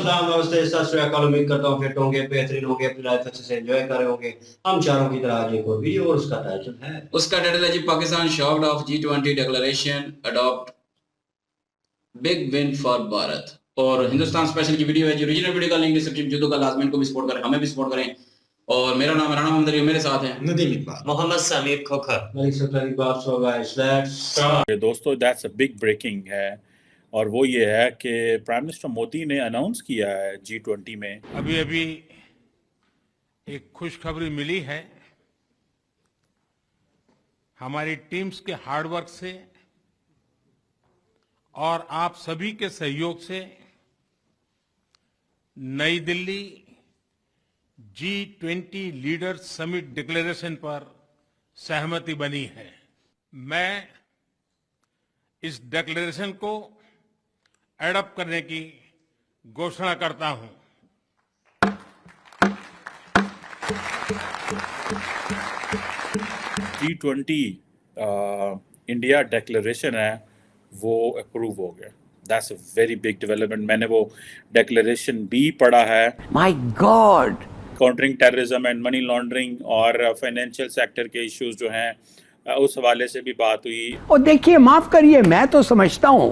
अस्सलाम नमस्ते सत श्री अकाल। उम्मीद करता हूँ फिट होंगे, बेहतरीन होंगे, अपनी लाइफ अच्छे से एंजॉय कर रहे होंगे। हम चारों की तरह आज एक और वीडियो और उसका टाइटल है जी Pakistan shocked of G20 declaration adopt big win for Bharat. और हिंदुस्तान स्पेशल की वीडियो है जो ओरिजिनल वीडियो का लिंक डिस्क्रिप्शन जो का लाजमी को भी सपोर्ट करें, हमें भी सपोर्ट करें। और मेरा नाम है राणा मोहम्मद अली, मेरे साथ हैं Nadeem Iqbal, Mohammad Sameer Khokhar, Malik Safdar Iqbal. So guys let's start. दोस्तों दैट्स अ बिग ब्रेकिंग है और वो ये है कि प्राइम मिनिस्टर मोदी ने अनाउंस किया है G20 में अभी अभी एक खुशखबरी मिली है। हमारी टीम्स के हार्डवर्क से और आप सभी के सहयोग से नई Delhi G20 leaders summit declaration पर सहमति बनी है। मैं इस डिक्लेरेशन को एडॉप्ट करने की घोषणा करता हूं। G20 इंडिया डिक्लेरेशन है वो अप्रूव हो गया। That's a very big development. मैंने वो डिक्लेरेशन भी पढ़ा है। My God. Countering terrorism and money laundering और फाइनेंशियल सेक्टर के इश्यूज जो हैं उस हवाले से भी बात हुई। और देखिए, माफ करिए, मैं तो समझता हूं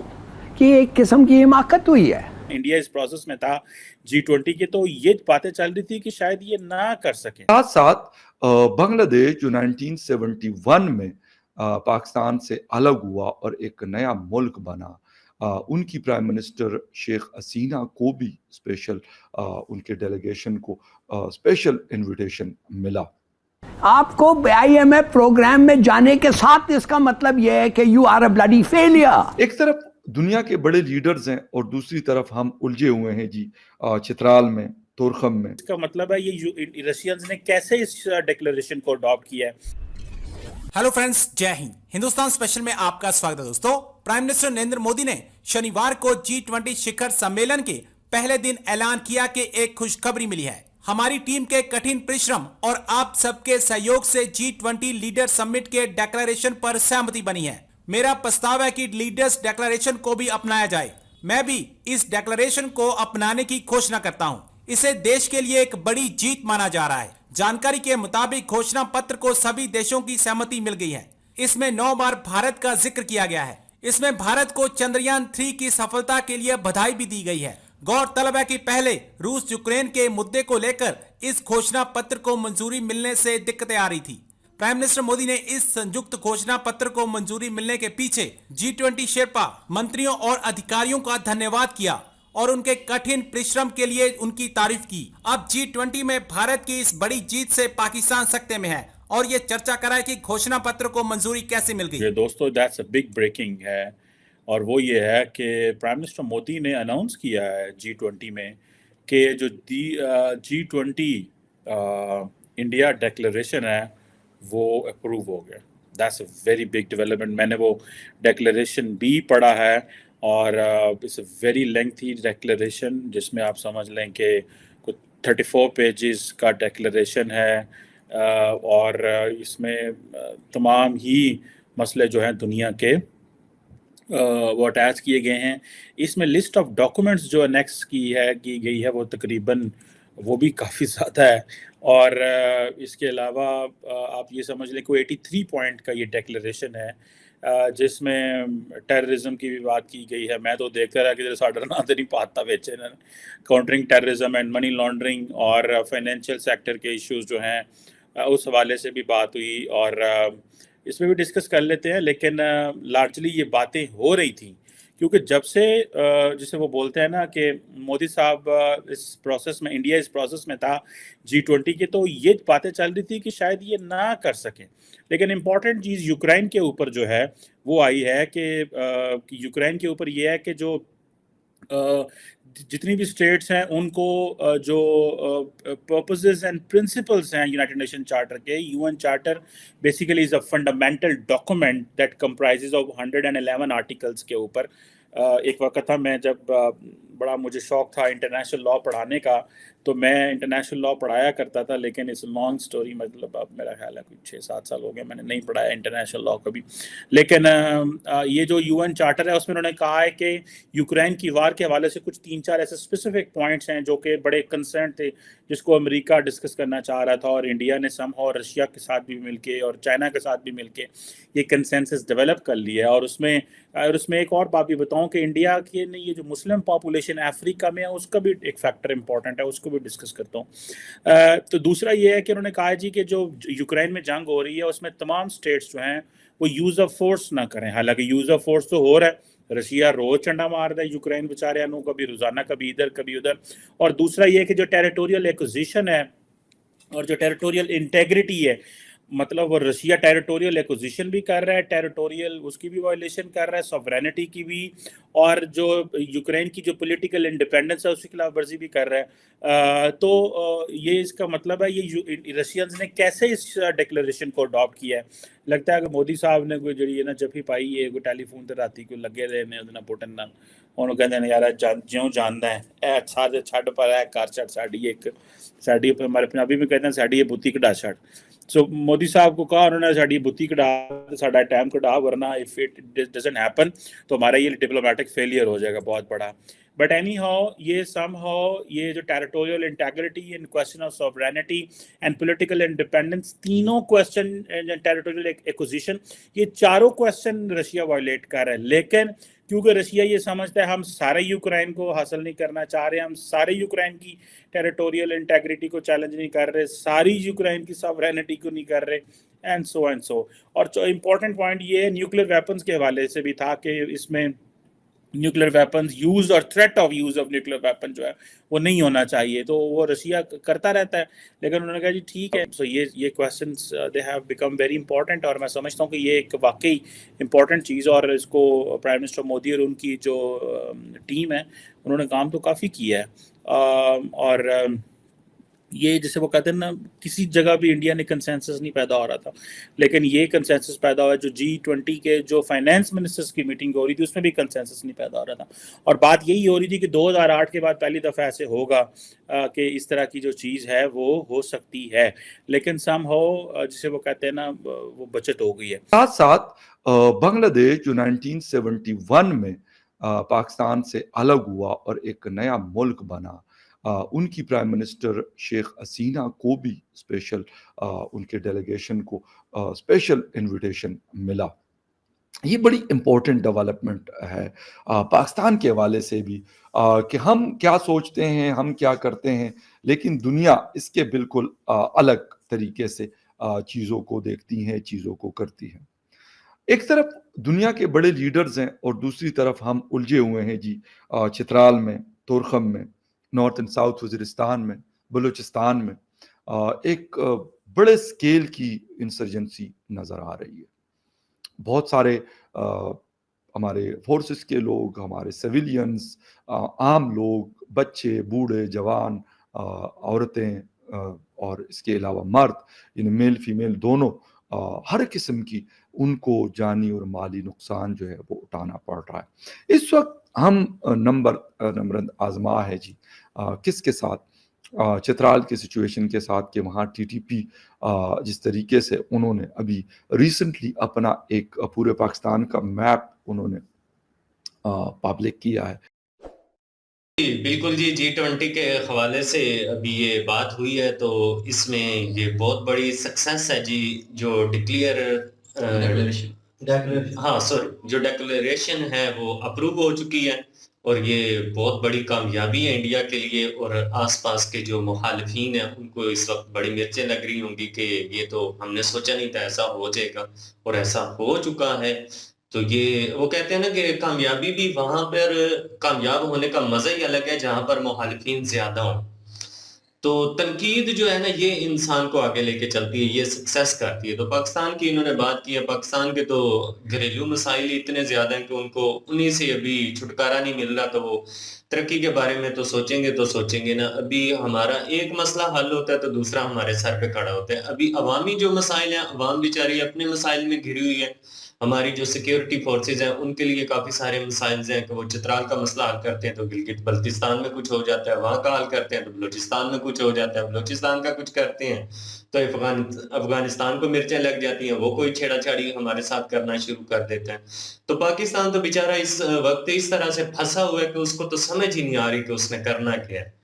कि एक किस्म की हिमाकत हुई है। इंडिया इस प्रोसेस में था G20 के, तो ये बातें चल रही थी कि शायद ये ना कर सके। साथ साथ बांग्लादेश जो 1971 में पाकिस्तान से अलग हुआ और एक नया मुल्क बना, उनकी प्राइम मिनिस्टर शेख हसीना को भी स्पेशल उनके डेलीगेशन को स्पेशल इनविटेशन मिला। आपको IMF प्रोग्राम में जाने के साथ इसका मतलब यह है कि you are a bloody failure. एक तरफ दुनिया के बड़े लीडर्स हैं और दूसरी तरफ हम उलझे हुए हैं जी चित्राल में, तोरखम में। इसका मतलब है ये रशियंस ने कैसे इस डिक्लेरेशन को अडॉप्ट किया है। हेलो फ्रेंड्स, जय हिंद। हिंदुस्तान स्पेशल में आपका स्वागत है। दोस्तों, प्राइम मिनिस्टर नरेंद्र मोदी ने शनिवार को G20 शिखर सम्मेलन के पहले दिन ऐलान किया कि एक खुशखबरी मिली है। हमारी टीम के कठिन परिश्रम और आप सबके सहयोग से G20 लीडर समिट के डिक्लेरेशन पर सहमति बनी है। मेरा प्रस्ताव है कि लीडर्स डिक्लेरेशन को भी अपनाया जाए। मैं भी इस डिक्लेरेशन को अपनाने की घोषणा करता हूं। इसे देश के लिए एक बड़ी जीत माना जा रहा है। जानकारी के मुताबिक घोषणा पत्र को सभी देशों की सहमति मिल गई है। इसमें 9 बार भारत का जिक्र किया गया है। इसमें भारत को चंद्रयान 3 की सफलता के लिए बधाई भी दी गई है। गौरतलब है कि पहले रूस यूक्रेन के मुद्दे को लेकर इस घोषणा पत्र को मंजूरी मिलने से दिक्कतें आ रही थी। प्राइम मिनिस्टर मोदी ने इस संयुक्त घोषणा पत्र को मंजूरी मिलने के पीछे G20 शेर्पा मंत्रियों और अधिकारियों का धन्यवाद किया और उनके कठिन परिश्रम के लिए उनकी तारीफ की। अब G20 में भारत की इस बड़ी जीत से पाकिस्तान सकते में है और ये चर्चा कराए कि घोषणा पत्र को मंजूरी कैसे मिल गई। दोस्तों दैट्स अ बिग ब्रेकिंग है और वो ये है कि प्राइम मिनिस्टर मोदी ने अनाउंस किया है G20 में कि जो G20 इंडिया डिक्लेरेशन है वो अप्रूव हो गया। That's a very big development. मैंने वो डिक्लेरेशन भी पढ़ा है और it's a very lengthy declaration जिसमें आप समझ लें कि कुछ 34 पेजेस का डिक्लेरेशन है और इसमें तमाम ही मसले जो हैं दुनिया के वो अटैच किए गए हैं। इसमें लिस्ट ऑफ डॉक्यूमेंट्स जो अनेक्स की गई है वो तकरीबन वो भी काफ़ी ज़्यादा है और इसके अलावा आप ये समझ लें कि 83 पॉइंट का ये डिक्लेरेशन है जिसमें टेररिज्म की भी बात की गई है। मैं तो देखता रहा कि साढ़ा ना तो नहीं पाता बेचे countering terrorism and money laundering और फाइनेंशियल सेक्टर के इश्यूज जो हैं उस हवाले से भी बात हुई और इसमें भी डिस्कस कर लेते हैं। लेकिन लार्जली ये बातें हो रही थी क्योंकि जब से जिसे वो बोलते हैं ना कि मोदी साहब इस प्रोसेस में, इंडिया इस प्रोसेस में था G20 के, तो ये बातें चल रही थी कि शायद ये ना कर सकें। लेकिन इम्पॉर्टेंट चीज़ यूक्रेन के ऊपर जो है वो आई है कि यूक्रेन के ऊपर ये है कि जो जितनी भी स्टेट्स हैं उनको जो पर्पसेस एंड प्रिंसिपल्स हैं यूनाइटेड नेशन चार्टर के, UN charter basically is a fundamental document that comprises of 111 articles के ऊपर। एक वक्त था मैं जब बड़ा मुझे शौक था इंटरनेशनल लॉ पढ़ाने का, तो मैं इंटरनेशनल लॉ पढ़ाया करता था, लेकिन इट्स लॉन्ग स्टोरी, मतलब अब मेरा ख्याल है कुछ 6-7 साल हो गए मैंने नहीं पढ़ाया इंटरनेशनल लॉ कभी। लेकिन ये जो यूएन चार्टर है उसमें उन्होंने कहा है कि यूक्रेन की वार के हवाले से कुछ 3-4 ऐसे स्पेसिफिक पॉइंट्स हैं जो कि बड़े कंसर्न थे, जिसको अमेरिका डिस्कस करना चाह रहा था, और इंडिया ने समहाउ रशिया के साथ भी मिलके और चाइना के साथ भी मिलके ये कंसेंसस डेवलप कर लिया है। और उसमें एक और बात भी बताऊं कि इंडिया के ने ये जो मुस्लिम पॉपुलेशन अफ्रीका में है उसका भी एक फैक्टर इंपॉर्टेंट है, उसको भी डिस्कस करता हूँ। तो दूसरा ये है कि उन्होंने कहा जी कि जो यूक्रेन में जंग हो रही है उसमें तमाम स्टेट्स जो हैं वो यूज़ ऑफ फोर्स ना करें। हालांकि यूज़ ऑफ फोर्स तो हो रहा है, रशिया रोज चंडा मार रहा है यूक्रेन बेचारे नु, कभी रोजाना कभी इधर कभी उधर। और दूसरा ये है कि जो टेरिटोरियल एक्विजिशन है और जो टेरिटोरियल इंटेग्रिटी है, मतलब वो रशिया टेरिटोरियल एक्विजिशन भी कर रहा है, टेरिटोरियल उसकी भी वायलेशन कर रहा है, सॉवरेनिटी की भी, और जो यूक्रेन की जो पॉलिटिकल इंडिपेंडेंस है उसकी खिलाफ वर्जी भी कर रहा है। तो ये इसका मतलब है ये रशियंस ने कैसे इस डिक्लेरेशन को अडॉप्ट किया है। लगता है कि मोदी साहब ने कोई जी ना जफी पाई है कोई टेलीफोन ਤੇ राती कोई लगे रहे ने ਉਹਦੇ ਨਾਲ ਪੁੱਟਣ ਨਾਲ, ਉਹਨੂੰ ਕਹਿੰਦੇ ਨੇ ਯਾਰ ਜਿਉਂ ਜਾਣਦਾ ਹੈ ਇਹ ਅੱਛਾ ਜੇ ਛੱਡ ਪਰ ਇਹ ਕਰ ਛੱਡ ਸਾਡੀ हमारे पंजाबी में कहते हैं साड़ी ये बुत्ती कढ़ा छड़। सो मोदी साहब को कहा उन्होंने साड़ी बुत्ती कढ़ा, साड़ा टाइम कढ़ा, वरना इफ इट डजंट हैपन तो हमारा ये डिप्लोमेटिक फेलियर हो जाएगा बहुत बड़ा। बट एनी हाउ ये जो territorial integrity and question of sovereignty and political independence, तीनों क्वेश्चन, टेरिटोरियल एक्विजिशन, ये चारों क्वेश्चन रशिया वायलेट कर रहा है। लेकिन क्योंकि रशिया ये समझता है हम सारे यूक्रेन को हासिल नहीं करना चाह रहे, हम सारे यूक्रेन की टेरिटोरियल इंटेग्रिटी को चैलेंज नहीं कर रहे, सारी यूक्रेन की सॉवरेनिटी को नहीं कर रहे, एंड सो। और जो इम्पोर्टेंट पॉइंट ये है न्यूक्लियर वेपन्स के हवाले से भी था कि इसमें न्यूक्लियर वेपन्स यूज और threat of use of nuclear weapon जो है वो नहीं होना चाहिए, तो वो रशिया करता रहता है। लेकिन उन्होंने कहा जी ठीक है। सो ये questions they have become very important, और मैं समझता हूँ कि ये एक वाकई इंपॉर्टेंट चीज़, और इसको प्राइम मिनिस्टर मोदी और उनकी जो टीम है उन्होंने काम तो काफ़ी किया है। और ये जैसे वो कहते हैं ना, किसी जगह भी इंडिया ने कंसेंसस नहीं पैदा हो रहा था, लेकिन ये कंसेंसस पैदा हुआ है। जो G20 के जो फाइनेंस मिनिस्टर्स की मीटिंग हो रही थी उसमें भी कंसेंसस नहीं पैदा हो रहा था, और बात यही हो रही थी कि 2008 के बाद पहली दफ़ा ऐसे होगा कि इस तरह की जो चीज़ है वो हो सकती है, लेकिन समहाउ जिसे वो कहते हैं ना वो बचत हो गई है। साथ साथ बांग्लादेश जो 1971 में पाकिस्तान से अलग हुआ और एक नया मुल्क बना, उनकी प्राइम मिनिस्टर शेख हसीना को भी स्पेशल उनके डेलीगेशन को स्पेशल इनविटेशन मिला। ये बड़ी इम्पोर्टेंट डेवलपमेंट है पाकिस्तान के हवाले से भी, कि हम क्या सोचते हैं, हम क्या करते हैं, लेकिन दुनिया इसके बिल्कुल अलग तरीके से चीज़ों को देखती है, चीज़ों को करती है। एक तरफ दुनिया के बड़े लीडर्स हैं और दूसरी तरफ हम उलझे हुए हैं जी, चित्राल में, तुरखम में, नॉर्थ एंड साउथ वज़ीरिस्तान में, बलूचिस्तान में एक बड़े स्केल की इंसर्जेंसी नज़र आ रही है। बहुत सारे हमारे फोर्सेस के लोग, हमारे सिविलियंस, आम लोग, बच्चे, बूढ़े, जवान, औरतें और इसके अलावा मर्द, यानी मेल फीमेल दोनों, हर किस्म की उनको जानी और माली नुकसान जो है वो उठाना पड़ रहा है। इस वक्त हम नंबर आजमा है जी किसके साथ, चित्राल की सिचुएशन के साथ, कि वहाँ टीटीपी जिस तरीके से उन्होंने अभी रिसेंटली अपना एक पूरे पाकिस्तान का मैप उन्होंने पब्लिक किया है। बिल्कुल जी, G20 के हवाले से अभी ये बात हुई है, तो इसमें ये बहुत बड़ी सक्सेस है जी, जो जो डिक्लेरेशन है वो अप्रूव हो चुकी है, और ये बहुत बड़ी कामयाबी है इंडिया के लिए, और आसपास के जो मुखालिफिन हैं उनको इस वक्त बड़ी मिर्चें लग रही होंगी कि ये तो हमने सोचा नहीं था ऐसा हो जाएगा, और ऐसा हो चुका है। तो ये वो कहते हैं ना कि कामयाबी भी वहां पर, कामयाब होने का मजा ही अलग है जहां पर मुखालिफिन ज्यादा हों। तो तनकीद जो है ना, ये इंसान को आगे लेके चलती है, ये सक्सेस करती है। तो पाकिस्तान की इन्होंने बात की है, पाकिस्तान के तो घरेलू मसाइल इतने ज्यादा हैं कि उनको उन्हीं से अभी छुटकारा नहीं मिल रहा, तो वो तरक्की के बारे में तो सोचेंगे ना। अभी हमारा एक मसला हल होता है तो दूसरा हमारे सर पे खड़ा होता है। अभी अवामी जो मसाइल हैं, अवाम बेचारी अपने मसाइल में घिरी हुई है। हमारी जो सिक्योरिटी फोर्सेज हैं उनके लिए काफ़ी सारे मसाइल हैं कि वो चित्राल का मसला हल करते हैं तो गिलगित बल्तिस्तान में कुछ हो जाता है, वहाँ का हल करते हैं तो बलूचिस्तान में कुछ हो जाता है, बलूचिस्तान का कुछ करते हैं तो अफगानिस्तान को मिर्चें लग जाती हैं, वो कोई छेड़ा-छाड़ी हमारे साथ करना शुरू कर देते हैं। तो पाकिस्तान तो बेचारा इस वक्त इस तरह से फंसा हुआ है कि उसको तो समझ ही नहीं आ रही कि उसने करना क्या है।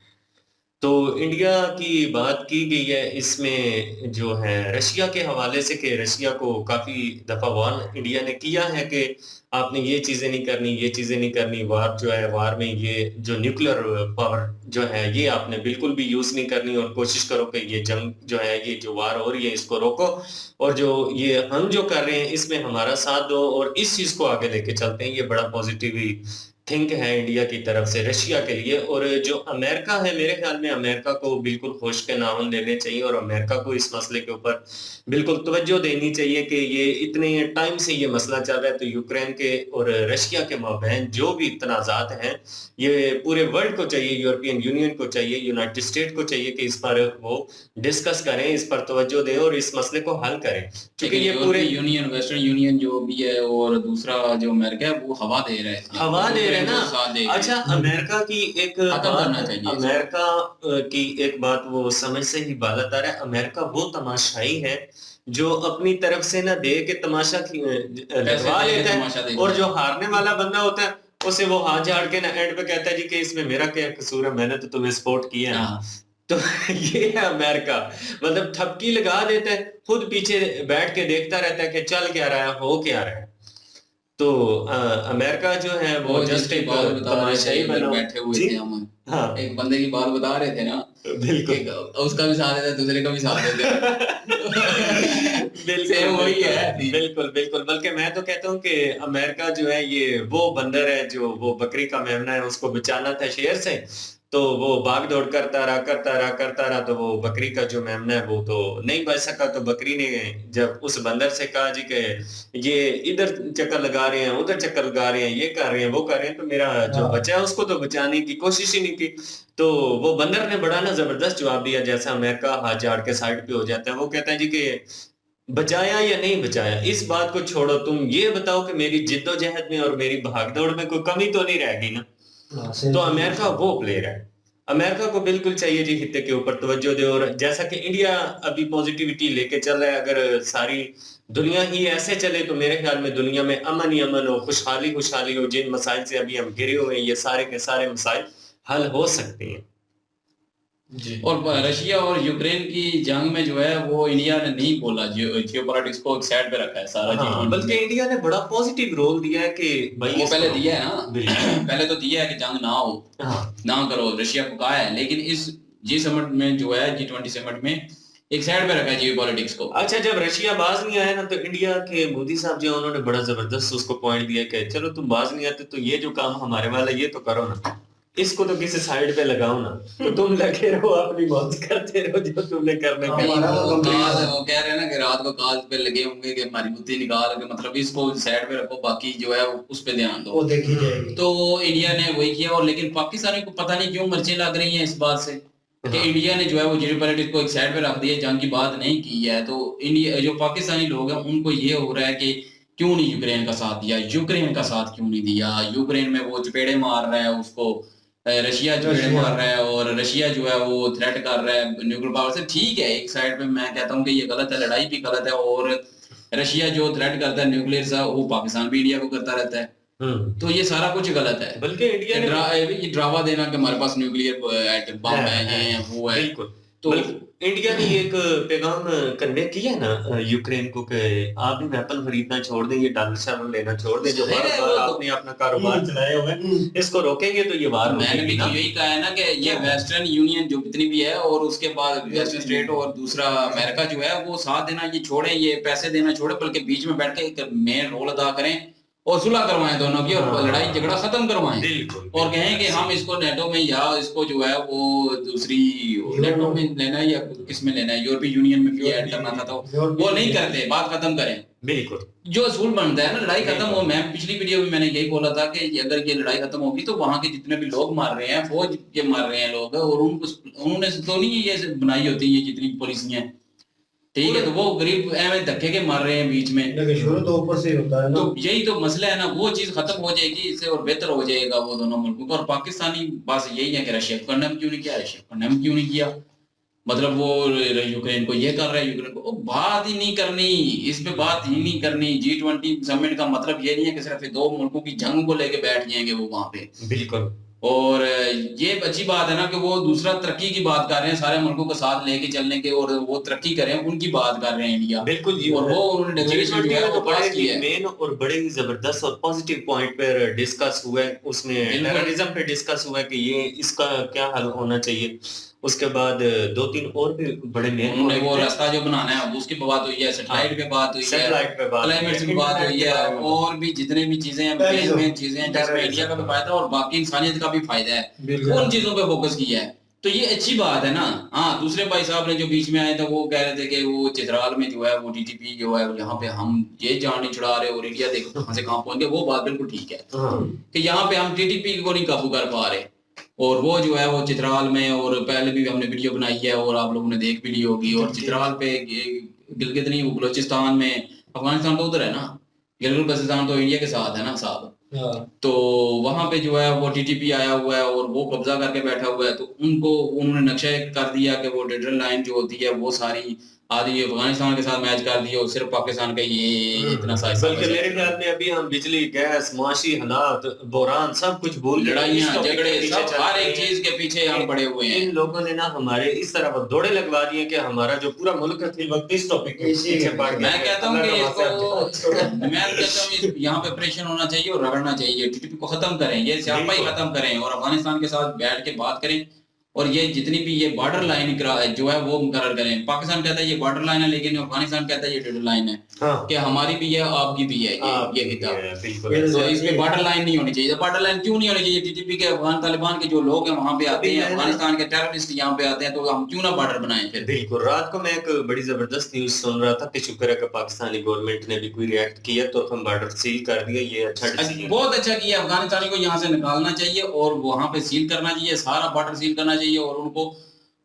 तो इंडिया की बात की गई है इसमें जो है रशिया के हवाले से, कि रशिया को काफ़ी दफ़ा वार्न इंडिया ने किया है कि आपने ये चीज़ें नहीं करनी, ये चीज़ें नहीं करनी, वार जो है, वार में ये जो न्यूक्लियर पावर जो है ये आपने बिल्कुल भी यूज़ नहीं करनी, और कोशिश करो कि ये जंग जो है, ये जो वार हो रही है इसको रोको, और जो ये हम जो कर रहे हैं इसमें हमारा साथ दो और इस चीज़ को आगे लेके चलते हैं। ये बड़ा पॉजिटिव ही थिंक है इंडिया की तरफ से रशिया के लिए। और जो अमेरिका है, मेरे ख्याल में अमेरिका को बिल्कुल होश के नाम लेने चाहिए और अमेरिका को इस मसले के ऊपर बिल्कुल तवज्जो देनी चाहिए कि ये इतने टाइम से ये मसला चल रहा है, तो यूक्रेन के और रशिया के माबैन जो भी तनाज़ात हैं ये पूरे वर्ल्ड को चाहिए, यूरोपियन यूनियन को चाहिए, यूनाइटेड स्टेट को चाहिए कि इस पर वो डिस्कस करें, इस पर तवज्जो दें और इस मसले को हल करें, क्योंकि ये पूरे यूनियन, वेस्टर्न यूनियन जो भी है और दूसरा जो अमेरिका है वो हवा दे रहा है, हवा दे रहे हैं ना। अच्छा, अमेरिका की एक बात वो समझ से ही बालत आ रहा है। अमेरिका वो तमाशाई है जो अपनी तरफ से ना दे के तमाशा लगवा लेता है, और जो हारने वाला बंदा होता है उसे वो हाथ झाड़ के ना एंड पे कहता है जी कि इसमें मेरा क्या कसूर है, मैंने तो तुम्हें सपोर्ट किया है। तो ये है अमेरिका, मतलब थपकी लगा देता है, खुद पीछे बैठ के देखता रहता है कि चल क्या रहा है, हो क्या रहा है। तो अमेरिका जो है वो जस्ट एक तमाशाई बना बैठे हुए थे हम। हाँ, एक बंदे की बात बता रहे थे ना, बिल्कुल उसका भी साथ देते, दूसरे का भी साथ देते। बिल्कुल वही है, बिल्कुल बिल्कुल। बल्कि मैं तो कहता हूँ कि अमेरिका जो है ये वो बंदर है जो वो बकरी का मेमना है, उसको बचाना था शेर से, तो वो भाग दौड़ करता रहा, तो वो बकरी का जो मेमना है वो तो नहीं बच सका। तो बकरी ने जब उस बंदर से कहा जी कि ये इधर चक्कर लगा रहे हैं, उधर चक्कर लगा रहे हैं, ये कर रहे हैं, वो कर रहे हैं, तो मेरा जो बच्चा है उसको तो बचाने की कोशिश ही नहीं की। तो वो बंदर ने बड़ा ना जबरदस्त जवाब दिया, जैसा अमेरिका हाथ झाड़ के साइड पे हो जाता है। वो कहता है जी कि बचाया या नहीं बचाया इस बात को छोड़ो, तुम ये बताओ कि मेरी जिद्दोजहद में और मेरी भागदौड़ में कोई कमी तो नहीं रहेगी ना। तो अमेरिका वो प्लेयर है, अमेरिका को बिल्कुल चाहिए जी खित्ते के ऊपर तवज्जो दे। और जैसा कि इंडिया अभी पॉजिटिविटी लेके चल रहा है, अगर सारी दुनिया ही ऐसे चले तो मेरे ख्याल में दुनिया में अमन ही अमन हो, खुशहाली हो। जिन मसाइल से अभी हम घिरे हुए हैं ये सारे के सारे मसाइल हल हो सकते हैं जी। और रशिया और यूक्रेन की जंग में जो है वो इंडिया ने नहीं बोला, जियोपॉलिटिक्स को एक साइड पे रखा है सारा। हाँ, बल्कि इंडिया ने बड़ा पॉजिटिव रोल दिया है कि भाई वो पहले दिया है ना, पहले तो दिया है कि जंग ना हो, ना करो, रशिया को कहा है, लेकिन इस जी समिट में जो है G20 समिट में एक साइड पे रखा है जियोपॉलिटिक्स को। अच्छा, जब रशिया बाज नहीं आया ना तो इंडिया के मोदी साहब जो उन्होंने बड़ा जबरदस्त उसको पॉइंट दिया कि चलो तुम बाज नहीं आते तो ये जो काम हमारे वाला ये तो करो ना, इसको तो किसी साइड पे लगाओ ना, तो तुम लगे रहो अपनी मौज करते रहो जो तुमने करने का। वो कह रहे हैं ना कि रात को काज पे लगे होंगे कि हमारी बुद्धि निकाल के, मतलब इसको साइड पे रखो, बाकी जो है उस पे ध्यान दो, वो देखी जाएगी। तो इंडिया ने वही किया। और लेकिन पाकिस्तानी को पता नहीं क्यों मिर्चें लग रही हैं इस बात से कि इंडिया ने जो है वो जियोपॉलिटिक्स को एक साइड पे रख दिया, जंग की बात नहीं की है। तो इंडिया जो पाकिस्तानी लोग हैं उनको ये हो रहा है कि क्यों नहीं यूक्रेन का साथ दिया, यूक्रेन का साथ क्यों नहीं दिया, यूक्रेन में वो चपेड़े मार रहा है, उसको रशिया चपेड़े मार रहा है, और रशिया जो है वो थ्रेट कर रहा है न्यूक्लियर पावर से। ठीक है, एक साइड पे मैं कहता हूँ कि ये गलत है, लड़ाई भी गलत है, और रशिया जो थ्रेट करता है न्यूक्लियर से वो पाकिस्तान भी इंडिया को करता रहता है, तो ये सारा कुछ गलत है। बल्कि इंडिया ने ये ड्रामा देना कि हमारे पास न्यूक्लियर एटम बम है, ये है, वो है। तो इंडिया ने एक पैगाम कन्वे किया ना यूक्रेन को कि आप भी वेपन खरीदना छोड़ दें, ये डॉलर शॉलर लेना छोड़ दें, जो बार-बार आपने अपना कारोबार चलाए हुए हैं, इसको रोकेंगे तो ये वार मैंने भी यही कहा है ना कि ये वेस्टर्न यूनियन जो जितनी भी है और उसके बाद वेस्टर्न स्टेट और दूसरा अमेरिका जो है वो साथ देना ये छोड़े, ये पैसे देना छोड़े, बल्कि बीच में बैठ के एक मेन रोल अदा करें اور صلح کروائیں دونوں کی اور لڑائی جھگڑا ختم کروائیں بالکل اور کہیں کہ ہم اس کو نیٹو میں یا اس کو جو ہے وہ دوسری نیٹو میں لینا ہے یا کس میں لینا ہے یورپی یونین میں ایڈ کرنا تھا تو وہ نہیں کرتے, بات ختم کریں. بالکل جو اصول بنتا ہے نا لڑائی ختم ہو, میں پچھلی ویڈیو میں نے یہی بولا تھا کہ اگر یہ لڑائی ختم ہوگی تو وہاں کے جتنے بھی لوگ مار رہے ہیں فوج کے مار رہے ہیں لوگ, اور انہوں نے تو نہیں یہ بنائی ہوتی یہ جتنی پالیسیاں, ٹھیک ہے, تو وہ غریب ایویں دھکے کے مار رہے ہیں بیچ میں, لیکن شروع تو اوپر سے ہی ہوتا ہے نا. تو یہی تو مسئلہ ہے نا, وہ چیز ختم ہو جائے گی اس سے اور بہتر ہو جائے گا وہ دونوں ملکوں کو. اور پاکستانی بات یہی ہے کہ رشیا کو کنڈم کیوں نہیں کیا, رشیا کو کنڈم کیوں نہیں کیا, مطلب وہ یوکرین کو یہ کر رہا ہے, یوکرین کو بات ہی نہیں کرنی, اس پہ بات ہی نہیں کرنی. G20 سمٹ کا مطلب یہ نہیں ہے کہ صرف دو ملکوں کی جنگ کو لے کے بیٹھ جائیں گے وہ وہاں پہ. بالکل. اور یہ اچھی بات ہے نا کہ وہ دوسرا ترقی کی بات کر رہے ہیں, سارے ملکوں کو ساتھ لے کے چلنے کے اور وہ ترقی کریں ان کی بات کر رہے ہیں انڈیا. بالکل جی, اور وہ انہوں نے ڈکلیریشن جو ہے وہ پاس کی ہے. مین اور بڑے ہی زبردست اور پازیٹیو پوائنٹ پر ڈسکس ہوا ہے, اس میں ٹیررزم پہ ڈسکس ہوا ہے کہ یہ اس کا کیا حل ہونا چاہیے. اس کے بعد دو تین اور بھی بڑے انہوں نے وہ راستہ جو بنانا ہے اس کی بات ہوئی ہے, سیٹلائٹ پہ بات ہوئی ہے, کلائمیٹ پہ بات ہوئی ہے, اور بھی جتنے بھی چیزیں ہیں مین چیزیں ہیں جس میں انڈیا کا بھی فائدہ اور باقی انسانیت کا بھی فائدہ ہے, ان چیزوں پہ فوکس کیا ہے. تو یہ اچھی بات ہے نا. ہاں دوسرے بھائی صاحب نے جو بیچ میں آئے تھے وہ کہہ رہے تھے کہ وہ چترال میں جو ہے وہ TTP جو ہے یہاں پہ ہم یہ جان نہیں چھڑا رہے اور انڈیا دیکھو کہاں سے کہاں پہنچ گئے. وہ بات بالکل ٹھیک ہے کہ یہاں پہ ہم TTP کو نہیں قابو کر پا رہے, اور وہ جو ہے وہ چترال میں, اور پہلے بھی ہم نے ویڈیو بنائی ہے اور آپ لوگوں نے دیکھ بھی لی ہوگی, اور چترال پہ گلگت نہیں, وہ بلوچستان میں, افغانستان تو ادھر ہے نا, گلگت بلتستان تو انڈیا کے ساتھ ہے نا صاحب, تو وہاں پہ جو ہے وہ TTP آیا ہوا ہے اور وہ قبضہ کر کے بیٹھا ہوا ہے. تو ان کو انہوں نے نقشہ کر دیا کہ وہ ڈیڈر لائن جو ہوتی ہے وہ ساری آدھی افغانستان کے ساتھ میچ کر دیا اور صرف پاکستان کا یہ اتنا سا حصہ. بلکہ میرے خیال میں ابھی ہم بجلی, گیس, معاشی حالات, بحران سب کچھ بھول گئے, لڑائیاں جھگڑے سب ہر ایک چیز کے پیچھے ہم پڑے ہوئے ہیں. ان لوگوں نے نا ہمارے اس طرح دوڑے لگوا دیے کہ ہمارا جو پورا ملک ہے وقت اس ٹاپک کے پیچھے پڑ گیا. میں کہتا ہوں کہ یہاں پہ پریشن ہونا چاہیے اور رگڑنا چاہیے, TTP کو ختم کریں, یہ سیاپا ہی ختم کریں اور افغانستان کے ساتھ بیٹھ کے بات کریں, اور یہ جتنی بھی یہ بارڈر لائن جو ہے وہ مقرر کریں. پاکستان کہتا ہے یہ بارڈر لائن ہے, لیکن افغانستان کہتا ہے یہ ڈیڈر لائن ہے, کہ ہماری بھی ہے آپ کی بھی ہے یہ خطہ. تو اس پہ بارڈر لائن نہیں ہونی چاہیے. بارڈر لائن کیوں نہیں ہونی چاہیے؟ TTP کے افغان طالبان کے جو لوگ ہیں وہاں پہ آتے ہیں, افغانستان کے ٹیررسٹ یہاں پہ آتے ہیں, تو ہم کیوں نہ بارڈر بنائیں پھر. بالکل. رات کو میں ایک بڑی زبردست نیوز سن رہا تھا کہ شکر ہے کہ پاکستانی گورنمنٹ نے بھی کوئی ریئیکٹ کیا تو ہم بارڈر سیل کر دیا. یہ اچھا ڈیسیژن, بہت اچھا کیا. افغانستانی کو یہاں سے نکالنا چاہیے اور وہاں پہ سیل کرنا چاہیے, سارا بارڈر سیل کرنا چاہیے, اور ان کو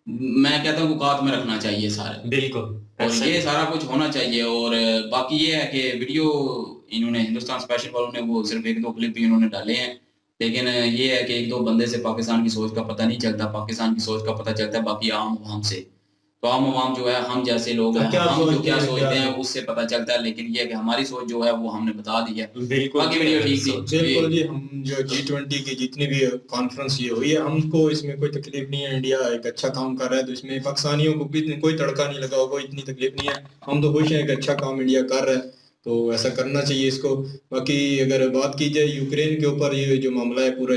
میں کہتا ہوں اوقات میں رکھنا چاہیے سارے. بالکل, اور یہ سارا کچھ ہونا چاہیے. اور باقی یہ ہے کہ ویڈیو انہوں نے ہندوستان اسپیشل والوں نے وہ صرف ایک دو کلپ بھی انہوں نے ڈالے ہیں, لیکن یہ ہے کہ ایک دو بندے سے پاکستان کی سوچ کا پتہ نہیں چلتا, پاکستان کی سوچ کا پتہ چلتا ہے باقی عام عوام سے. تو عام عوام جو ہے ہم جیسے لوگ ہیں ہم جو کیا سوچتے ہیں اس سے پتہ چلتا ہے, لیکن یہ کہ ہماری سوچ جو ہے وہ ہم نے بتا دی ہے. باقی ویڈیو ٹھیک تھی. بالکل جی, ہم جو G20 کی جتنی بھی کانفرنس یہ ہوئی ہے ہم کو اس میں کوئی تکلیف نہیں ہے. انڈیا ایک اچھا کام کر رہا ہے, تو اس میں پاکستانیوں کو بھی کوئی تڑکا نہیں لگا ہوگا, اتنی تکلیف نہیں ہے. ہم تو خوش ہیں کہ اچھا کام انڈیا کر رہا ہے, تو ایسا کرنا چاہیے اس کو. باقی اگر بات کی جائے یوکرین کے اوپر, یہ جو معاملہ ہے پورا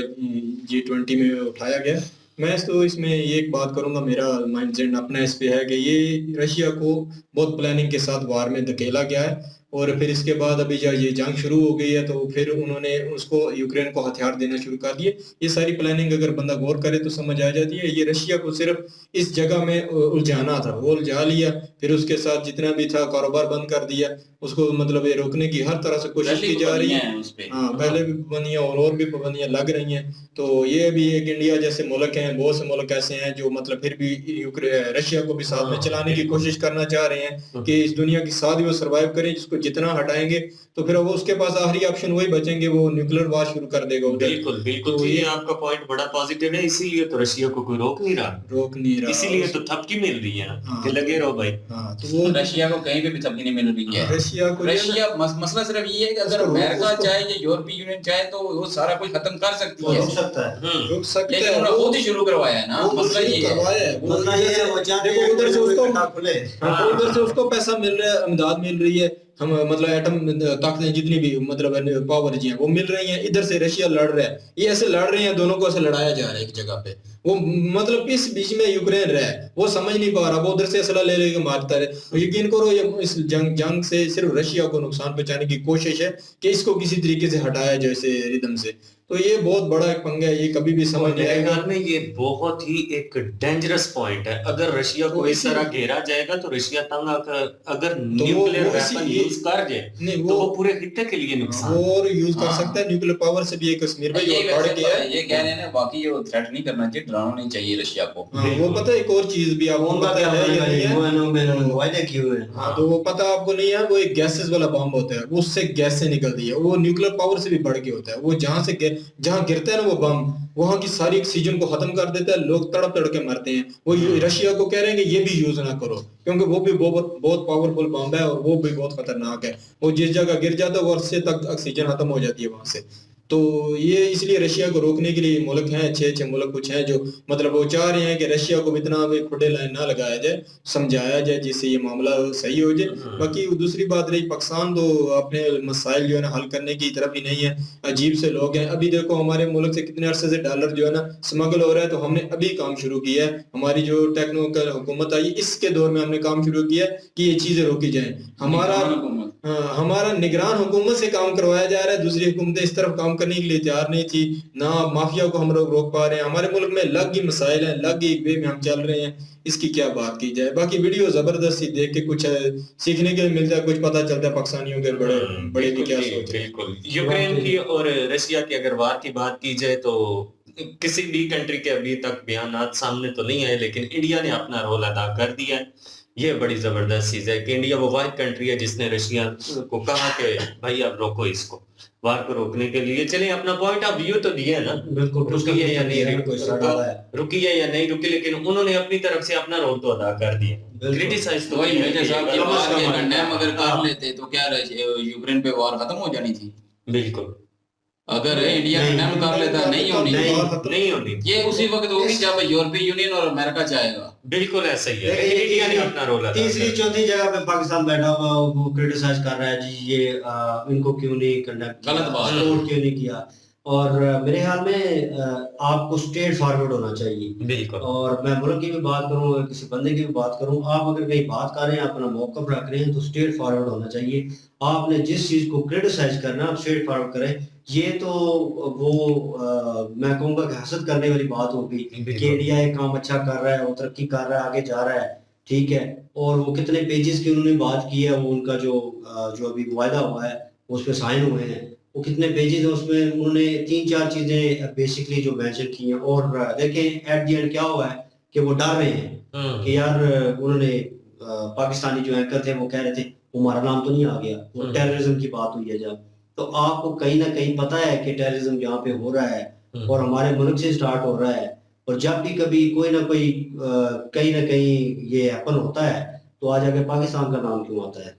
G20 میں اٹھایا گیا, میں تو اس میں یہ ایک بات کروں گا, میرا مائنڈ سیٹ اپنا اس پہ ہے کہ یہ رشیا کو بہت پلاننگ کے ساتھ وار میں دھکیلا گیا ہے, اور پھر اس کے بعد ابھی جب یہ جنگ شروع ہو گئی ہے تو پھر انہوں نے اس کو یوکرین کو ہتھیار دینا شروع کر دیے. یہ ساری پلاننگ اگر بندہ غور کرے تو سمجھ آ جاتی ہے. یہ رشیا کو صرف اس جگہ میں الجھانا تھا, وہ الجھا لیا, پھر اس کے ساتھ جتنا بھی تھا کاروبار بند کر دیا اس کو, مطلب یہ روکنے کی ہر طرح سے کوشش کی جا رہی ہے. ہاں پہلے بھی پابندیاں اور بھی پابندیاں لگ رہی ہیں. تو یہ بھی ایک انڈیا جیسے ملک ہیں, بہت سے ملک ایسے ہیں جو مطلب پھر بھی رشیا کو بھی ساتھ میں چلانے کی کوشش کرنا چاہ رہے ہیں کہ اس دنیا کی ساتھ وہ سروائیو کریں, جس کو جتنا ہٹائیں گے تو پھر وہ اس کے پاس آخری آپشن وہی بچیں گے, وہ نیوکلیر وار شروع کر دے گا. بالکل بالکل, تو یہ آپ کا پوائنٹ بڑا پازیٹیو ہے. اسی لیے تو رشیا کو کوئی روک نہیں رہا, اسی لیے تو تھپکی مل رہی ہے کہ لگے رہو بھائی. ہاں تو وہ رشیا کو کہیں پہ بھی تھپکی نہیں مل رہی ہے. رشیا مسئلہ صرف یہ ہے کہ اگر امریکہ چاہے یا یورپی یونین چاہے تو وہ سارا کچھ ختم کر سکتی ہے, روک سکتا ہے, لیکن انہوں نے خود ہی شروع کروایا ہے نا. مسئلہ یہ ہے ادھر سے اس کو پیسہ مل رہا ہے, امداد مل رہی ہے, हम मतलब एटम ताकतें जितनी भी मतलब पावर जी हैं वो मिल रही हैं, इधर से रशिया लड़ रहा है, ये ऐसे लड़ रहे हैं, दोनों को ऐसे लड़ाया जा रहा है एक जगह पे। वो मतलब इस बीच में यूक्रेन रहा है, वो समझ नहीं पा रहा, वो उधर से असला ले लेके मारता है। तो यकीन करो ये इस जंग से सिर्फ रशिया को नुकसान पहुंचाने की कोशिश है कि इसको किसी तरीके से हटाया जाए इस रिदम से। तो ये बहुत बड़ा एक पंगा है, ये कभी भी समझ नहीं मेरे आएगा। ख्याल में ये बहुत ही एक डेंजरस पॉइंट है। अगर रशिया को इस तरह घेरा जाएगा तो रशिया तंग आकर अगर न्यूक्लियर वेपन यूज कर जाए नहीं तो वो पूरे खित्ते के लिए नुकसान वो और यूज कर सकता है न्यूक्लियर पावर से भी। एक कश्मीर भाई ये और पढ़ वैसे के है, ये कह रहे हैं बाकी ये थ्रेट नहीं करना चाहिए, डराना नहीं चाहिए रशिया को। हाँ, वो पता है एक और चीज भी आपको उनका पता क्या है या नहीं है? यूएनओ में वायदे किए हुए हैं। हाँ तो वो पता आपको नहीं है, वो एक गैसेस वाला बम होता है, वो उससे गैस से निकलती है, वो न्यूक्लियर पावर से भी बढ़ के होता है। वो जहाँ गिरता है ना वो बम, वहां की सारी ऑक्सीजन को खत्म कर देता है, लोग तड़प तड़ के मरते हैं। वो रशिया को कह रहे हैं कि ये भी यूज ना करो, क्योंकि वो भी बहुत बहुत पावरफुल बम है और वो भी बहुत खतरनाक है। वो जिस जगह गिर जाता है वो अरसे तक ऑक्सीजन खत्म हो जाती है वहां से। तो ये इसलिए रशिया को रोकने के लिए मुल्क हैं, अच्छे अच्छे मुल्क कुछ हैं जो मतलब वो चाह रहे हैं कि रशिया को इतना खुले लाइन ना लगाया जाए, समझाया जाए जिससे ये मामला सही हो जाए। बाकी दूसरी बात रही पाकिस्तान, तो अपने मसाइल जो है ना हल करने की तरफ ही नहीं है, अजीब से लोग हैं। अभी देखो हमारे मुल्क से कितने अरसे से डॉलर जो है ना स्मगल हो रहा है, तो हमने अभी काम शुरू किया है। हमारी जो टेक्नोकल हुकूमत आई इसके दौर में हमने काम शुरू किया कि ये चीजें रोकी जाएं। हमारा निगरान हुकूमत से काम करवाया जा रहा है, दूसरी हुकूमतें इस तरफ काम करने के लिए तैयार नहीं थी ना। माफिया को हम लोग रोक पा रहे हैं। हमारे मुल्क में अलग ही मसाइल हैं, अलग ही एक वे में हम चल रहे हैं, इसकी क्या बात की जाए। बाकी वीडियो जबरदस्ती देख के कुछ सीखने के लिए मिलता है, कुछ पता चलता है पाकिस्तानियों के बड़े बड़े की क्या सोच है। बिल्कुल। यूक्रेन की और रशिया की अगर वार की बात की जाए तो किसी भी कंट्री के अभी तक बयानात सामने तो नहीं आए, लेकिन इंडिया ने अपना रोल अदा कर दिया है। ये बड़ी जबरदस्त चीज है कि इंडिया वो वाहिद कंट्री है जिसने रशिया को कहा कि भाई अब रोको इसको, वार को रोकने के लिए। चलिए अपना पॉइंट ऑफ व्यू तो दिया है ना, बिल्कुल रुकी है या नहीं रुकी है या नहीं रुकी, लेकिन उन्होंने अपनी तरफ से अपना रोल तो अदा कर दिया। क्रिटिसाइज तो वही मेजर साहब की बात के कंडेम अगर कर लेते तो क्या यूक्रेन पे वॉर खत्म हो जानी थी। बिल्कुल, अगर इंडिया कंडेम कर लेता नहीं होनी ये उसी वक्त होगी जब यूरोपीय यूनियन और अमेरिका चाहेगा। बिल्कुल ऐसा ही है, इंडिया ने अपना रोल अदा तीसरी चौथी जगह पे पाकिस्तान बैठा हुआ वो क्रिटिसाइज कर रहा है जी ये इनको क्यों नहीं कंडक्ट, गलत बात, सपोर्ट क्यों नहीं किया। और मेरे ख्याल में आपको स्ट्रेट फॉरवर्ड होना चाहिए। बिल्कुल। और मैं मुल्क की भी बात करूँ, किसी बंदे की भी बात करूँ, आप अगर कहीं बात कर रहे हैं, अपना मौक़िफ़ रख रहे हैं तो स्ट्रेट फॉरवर्ड होना चाहिए। आपने जिस चीज़ को क्रिटिसाइज करना आप स्ट्रेट फॉरवर्ड करें। ये तो वो मैं कहूँगा कि हसद करने वाली बात होगी कि इंडिया एक काम अच्छा कर रहा है, वो तरक्की कर रहा है, आगे जा रहा है, ठीक है। और वो कितने पेजेस की उन्होंने बात की है, वो उनका जो अभी वायदा हुआ है उस पर साइन हुए हैं, वो कितने पेजेस हैं, उसमें उन्होंने 3-4 चीजें बेसिकली जो मेंशन की हैं। और देखें एट द एंड क्या हुआ है कि वो डर रहे हैं कि यार उन्होंने पाकिस्तानी जो एंकर थे वो कह रहे थे हमारा नाम तो नहीं आ गया, वो टेररिज्म की बात हुई है जब, तो आपको कहीं ना कहीं पता है कि टेररिज्म यहाँ पे हो रहा है और हमारे मुल्क से स्टार्ट हो रहा है। और जब भी कभी कोई ना कोई कहीं ना कहीं ये हैपन होता है तो आज आगे पाकिस्तान का नाम क्यों आता है।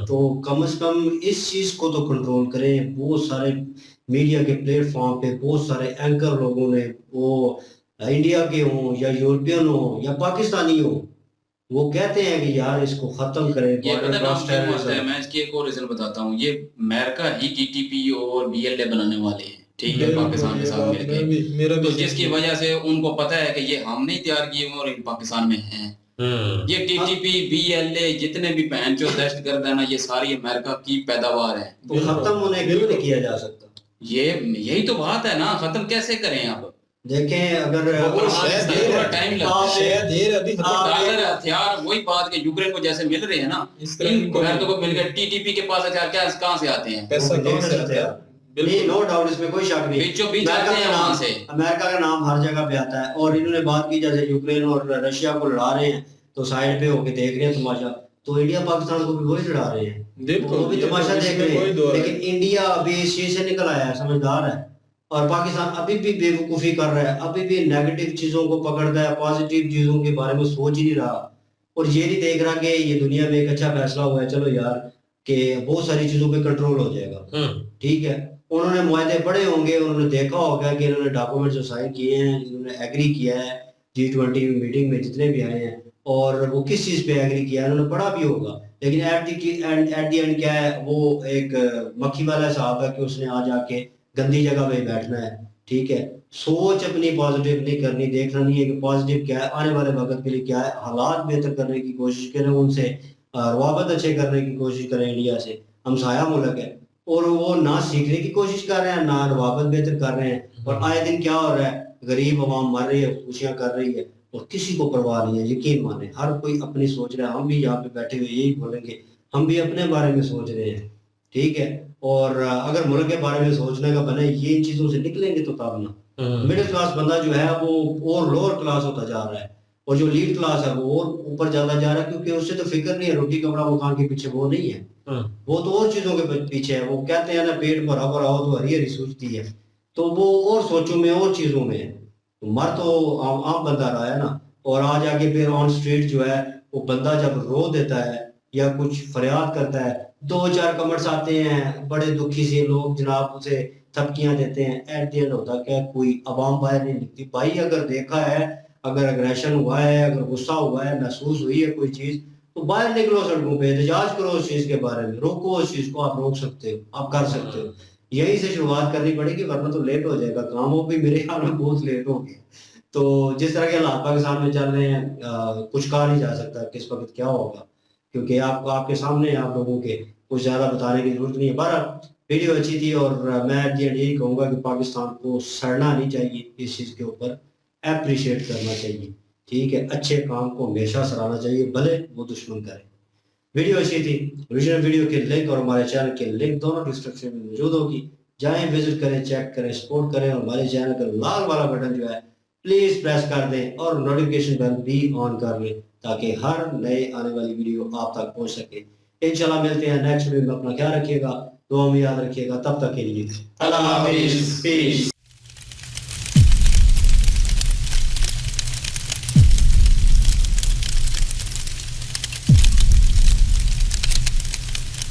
तो कम से कम इस चीज को तो कंट्रोल करें। बहुत सारे मीडिया के प्लेटफॉर्म पे बहुत सारे एंकर लोगों ने, वो इंडिया के हों या यूरोपियन हो या पाकिस्तानी हो, वो कहते हैं कि यार इसको खत्म करें। ये पता नाम क्यों होता है, मैं इसकी एक और रीजन बताता हूँ। ये अमेरिका ही टीटीपी और बीएलए बनाने वाले हैं, ठीक है, पाकिस्तान के साथ मिलकर, तो जिसकी वजह से उनको पता है कि ये हम नहीं तैयार किए हुए और पाकिस्तान में हैं। ये टीटीपी बीएलए जितने भी पहनचो दहशतगर्द है ना, ये सारी अमेरिका की पैदावार है। तो खत्म होने क्यों नहीं किया जा सकता? ये यही तो बात है ना, खत्म कैसे करें आप? देखें अगर टाइम लगता है, हथियार वही बात के यूक्रेन को जैसे मिल रहे हैं ना, इन को मिल गए, टीटीपी के पास हथियार क्या कहाँ से आते हैं? पैसा नहीं, नो डाउट, इसमें कोई शक नहीं। बीचों बीच आते हैं वहां से। अमेरिका का नाम हर जगह पे आता है। और इन्होंने बात की जैसे यूक्रेन और रशिया को लड़ा रहे हैं तो साइड पे होके देख रहे हैं तमाशा, तो इंडिया पाकिस्तान को भी वही लड़ा रहे हैं, वो भी तमाशा देख रहे हैं। लेकिन इंडिया अभी इस चीज से निकल आया है, समझदार है, और पाकिस्तान अभी भी बेवकूफी कर रहा है, अभी भी नेगेटिव चीजों को पकड़ता है, पॉजिटिव चीजों के बारे में सोच ही नहीं रहा। और ये नहीं देख रहा कि ये दुनिया में एक अच्छा फैसला हुआ है, चलो यार कि बहुत सारी चीजों पे कंट्रोल हो जाएगा, ठीक है। उन्होंने मुआहदे पढ़े होंगे, उन्होंने देखा होगा कि इन्होंने डॉक्यूमेंट जो साइन किए हैं, इन्होंने एग्री किया है G20 मीटिंग में जितने भी आए हैं, اور وہ کس چیز پہ ایگری کیا ہے، انہوں نے پڑھا بھی ہوگا، لیکن ایٹ دی اینڈ کیا ہے، وہ ایک مکھی والا صاحب ہے کہ اس نے آ جا کے گندی جگہ پہ بیٹھنا ہے، ٹھیک ہے. سوچ اپنی پازیٹیو نہیں کرنی، دیکھنا نہیں ہے کہ پازیٹیو کیا ہے، آنے والے وقت کے لیے کیا ہے، حالات بہتر کرنے کی کوشش کریں، ان سے روابط اچھے کرنے کی کوشش کریں. انڈیا سے ہمسایہ ملک ہے اور وہ نہ سیکھنے کی کوشش کر رہے ہیں نہ روابط بہتر کر رہے ہیں، اور آئے دن کیا ہو رہا ہے، غریب عوام مر رہی ہے، خوشیاں کر رہی ہے اور کسی کو پرواہ نہیں ہے. یقین مانیں ہر کوئی اپنی سوچ رہا ہے. ہم بھی یہاں پہ بیٹھے ہوئے یہی بولیں گے، ہم بھی اپنے بارے میں سوچ رہے ہیں، ٹھیک ہے. اور اگر ملک کے بارے میں سوچنے کا بنے، یہ چیزوں سے نکلیں گے تو تب نا. مڈل کلاس بندہ جو ہے وہ اور لوور کلاس ہوتا جا رہا ہے، اور جو لیڈ کلاس ہے وہ اور اوپر جاتا جا رہا ہے، کیونکہ اس سے تو فکر نہیں ہے، روٹی کپڑا مکان کے پیچھے وہ نہیں ہے، وہ تو اور چیزوں کے پیچھے ہے. وہ کہتے ہیں نا پیٹ بھرا بھرا ہو تو ہری ہری سوچتی ہے، تو وہ اور سوچوں میں اور چیزوں میں ہے. مر تو عام بندہ رہا ہے نا. اور آج آگے پھر آن اسٹریٹ جو ہے وہ بندہ جب رو دیتا ہے یا کچھ فریاد کرتا ہے، 2-4 کمنٹس آتے ہیں بڑے دکھی سے لوگ جناب اسے تھپکیاں دیتے ہیں. ایٹ دی اینڈ ہوتا کیا، کوئی عوام باہر نہیں نکلتی. بھائی اگر دیکھا ہے، اگر اگریشن ہوا ہے، اگر غصہ ہوا ہے، محسوس ہوئی ہے کوئی چیز، تو باہر نکلو سڑکوں پہ، احتجاج کرو اس چیز کے بارے میں، روکو اس چیز کو. آپ روک سکتے ہو، آپ کر سکتے ہو. یہی سے شروعات کرنی پڑے گی، ورنہ تو لیٹ ہو جائے گا کام. وہ بھی میرے خیال میں بہت لیٹ ہو گیا. تو جس طرح کے حالات پاکستان میں چل رہے ہیں، کچھ کہا نہیں جا سکتا کس وقت کیا ہوگا، کیونکہ آپ کے سامنے آپ لوگوں کے کچھ زیادہ بتانے کی ضرورت نہیں ہے. بہرحال ویڈیو اچھی تھی، اور میں یہی کہوں گا کہ پاکستان کو سڑنا نہیں چاہیے، اس چیز کے اوپر اپریشیٹ کرنا چاہیے، ٹھیک ہے. اچھے کام کو ہمیشہ سراہنا چاہیے، بھلے وہ دشمن کرے. ویڈیو اچھی تھی. اوریجنل ویڈیو کے لنک اور ہمارے چینل کے لنک دونوں ڈسکرپشن میں موجود ہوگی، جائیں وزٹ کریں، چیک کریں، سپورٹ کریں. اور ہمارے چینل کا لال والا بٹن جو ہے پلیز پریس کر دیں، اور نوٹیفیکیشن بیل بھی آن کر لیں، تاکہ ہر نئے آنے والی ویڈیو آپ تک پہنچ سکے. انشاءاللہ ملتے ہیں نیکسٹ ویڈیو میں. اپنا خیال رکھیے گا، دعا میں یاد رکھیے گا. تب تک کے لیے اللہ حافظ. پیس.